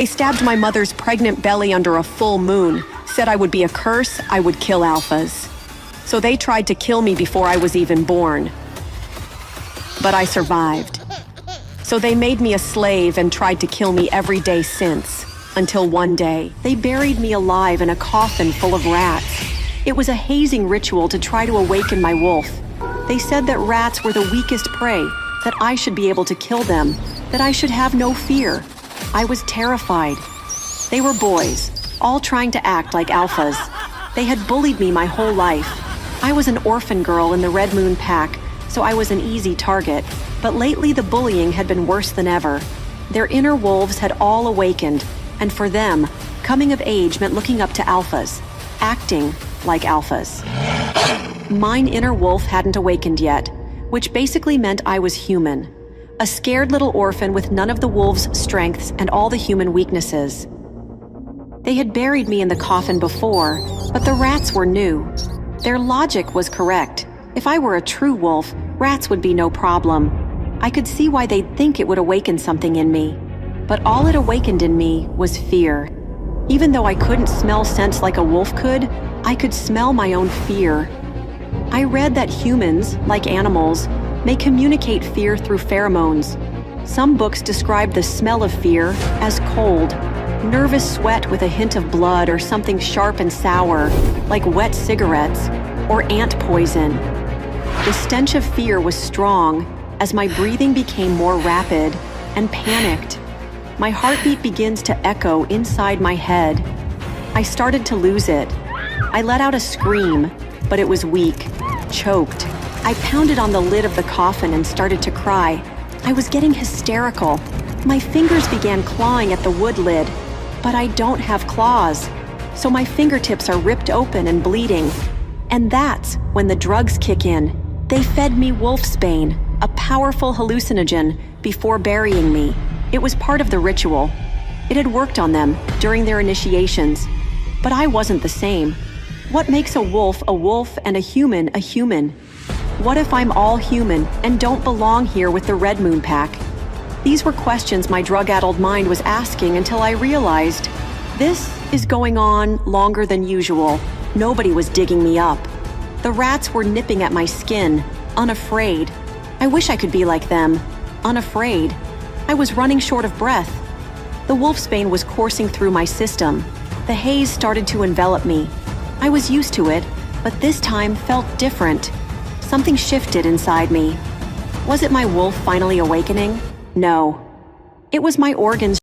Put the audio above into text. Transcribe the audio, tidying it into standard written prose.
They stabbed my mother's pregnant belly under a full moon, said I would be a curse, I would kill alphas. So they tried to kill me before I was even born. But I survived. So they made me a slave and tried to kill me every day since, until one day, they buried me alive in a coffin full of rats. It was a hazing ritual to try to awaken my wolf. They said that rats were the weakest prey, that I should be able to kill them, that I should have no fear. I was terrified. They were boys, all trying to act like alphas. They had bullied me my whole life. I was an orphan girl in the Red Moon Pack, so I was an easy target. But lately the bullying had been worse than ever. Their inner wolves had all awakened, and for them, coming of age meant looking up to alphas, acting like alphas. Mine inner wolf hadn't awakened yet, which basically meant I was human. A scared little orphan with none of the wolves' strengths and all the human weaknesses. They had buried me in the coffin before, but the rats were new. Their logic was correct. If I were a true wolf, rats would be no problem. I could see why they'd think it would awaken something in me. But all it awakened in me was fear. Even though I couldn't smell scents like a wolf could, I could smell my own fear. I read that humans, like animals, may communicate fear through pheromones. Some books describe the smell of fear as cold, nervous sweat with a hint of blood or something sharp and sour, like wet cigarettes or ant poison. The stench of fear was strong as my breathing became more rapid and panicked. My heartbeat begins to echo inside my head. I started to lose it. I let out a scream, but it was weak, choked. I pounded on the lid of the coffin and started to cry. I was getting hysterical. My fingers began clawing at the wood lid, but I don't have claws, so my fingertips are ripped open and bleeding. And that's when the drugs kick in. They fed me wolfsbane, a powerful hallucinogen, before burying me. It was part of the ritual. It had worked on them during their initiations, but I wasn't the same. What makes a wolf and a human a human? What if I'm all human and don't belong here with the Red Moon Pack? These were questions my drug-addled mind was asking until I realized this is going on longer than usual. Nobody was digging me up. The rats were nipping at my skin, unafraid. I wish I could be like them, unafraid. I was running short of breath. The wolfsbane was coursing through my system. The haze started to envelop me. I was used to it, but this time felt different. Something shifted inside me. Was it my wolf finally awakening? No. It was my organs